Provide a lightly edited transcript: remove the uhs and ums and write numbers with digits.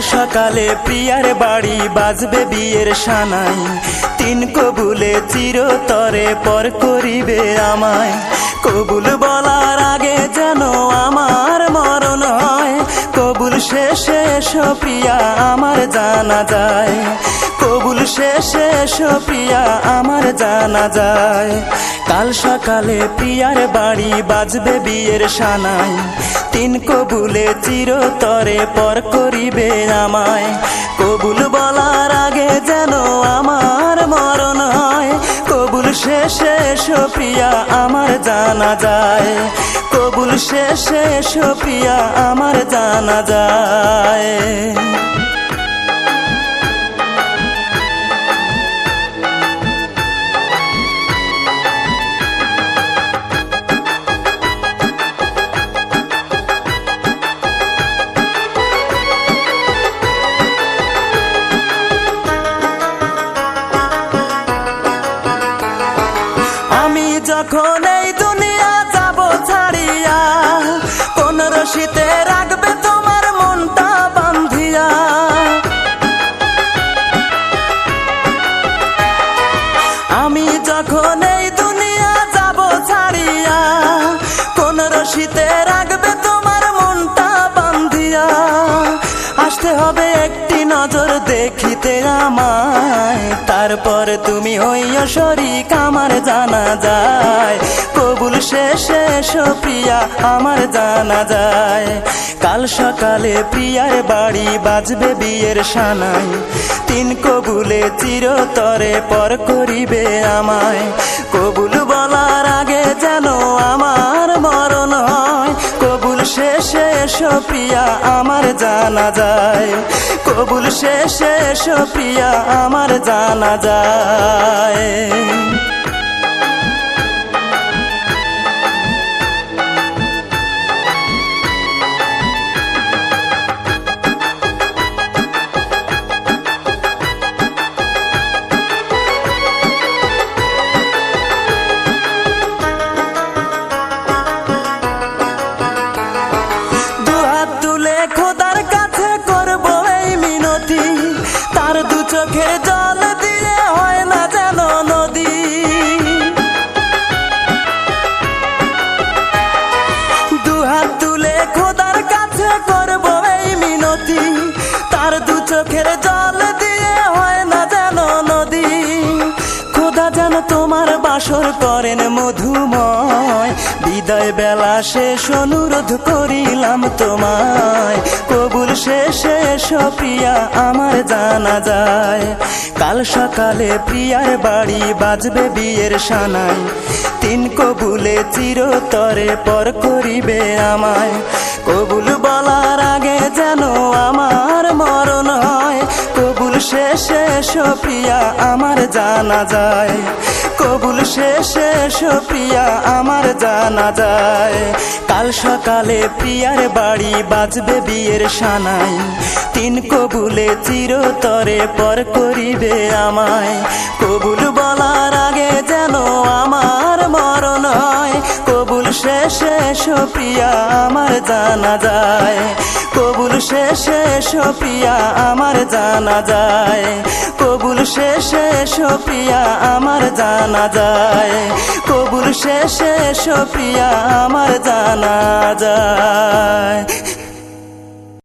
সকালে প্রিয়ার বাড়ি বাজবে বিয়ের সানাই, তিন কবুলে চিরতরে পর করিবে আমায়। কবুল বলার আগে যেন আমার মরণ হয়, কবুল শেষে এসো প্রিয়া আমার জানা যায়, কবুল শেষে এসো প্রিয়া আমার জানা যায়। কাল সকালে প্রিয়ার বাড়ি বাজবে বিয়ের সানাই, তিন কবুলে চিরতরে পর করিবে আমায়। কবুল বলার আগে যেন আমার মরণ হয়, কবুল শেষে এসো প্রিয়া আমার জানা যায়, কবুল শেষে এসো প্রিয়া আমার জানা যায়। যখন এই দুনিয়া যাব ছাড়িয়া, কোন রশিতে রাখবে তোমার মনটা বান্ধিয়া। আমি যখন এই দুনিয়া যাব ছাড়িয়া, কোন রশিতে রাখবে তোমার মনটা বান্ধিয়া। আসতে হবে একটি নজর দেখিতে আমায়, তারপর তুমি হইয়া শরীক আমার জানা যায়, কবুল শেষে এসো প্রিয়া আমার জানা যায়। কাল সকালে প্রিয়ার বাড়ি বাজবে বিয়ের সানাই, তিন কবুলে চিরতরে পর করিবে আমায়। কবুল বলার আগে যেন আমার মরণ হয়, কবুল শেষে এসো প্রিয়া আমার জানা যায়, কবুল শেষে এসো প্রিয়া আমার জানা যায়। খোদার কাছে করব এই মিনতি, তার দু চোখের জল দিয়ে হয় না যেন নদী। দুহাত তুলে খোদার কাছে করব এই মিনতি, তার দু চোখের জল দিয়ে হয় না যেন নদী। খোদা যেন তোমার বাসর করেন মধুময়, বিদায় বেলা শেষ অনুরোধ করিলাম তোমায়, কবুল শেষে এসো প্রিয়া আমার জানা যায়। কাল সকালে প্রিয়ার বাড়ি বাজবে বিয়ের সানাই, তিন কবুলে চিরতরে পর করিবে আমায়। কবুল বলার আগে যেন আমার মরণ হয়, কবুল শেষে এসো প্রিয়া আমার জানা যায়, কবুল শেষে এসো প্রিয়া আমার জানা যায়। কাল সকালে প্রিয়ার বাড়ি বাজবে বিয়ের সানাই, তিন কবুলে চিরতরে পর করিবে আমায়। কবুল বলার আগে যেন আমার মরণ হয়, কবুল শেষে এসো প্রিয়া আমার জানা যায়, কবুল শেষে এসো প্রিয়া আমার জানা যায়, কবুল শেষে এসো প্রিয়া আমার জানা যায়, কবুল শেষে এসো প্রিয়া আমার জানা যায়।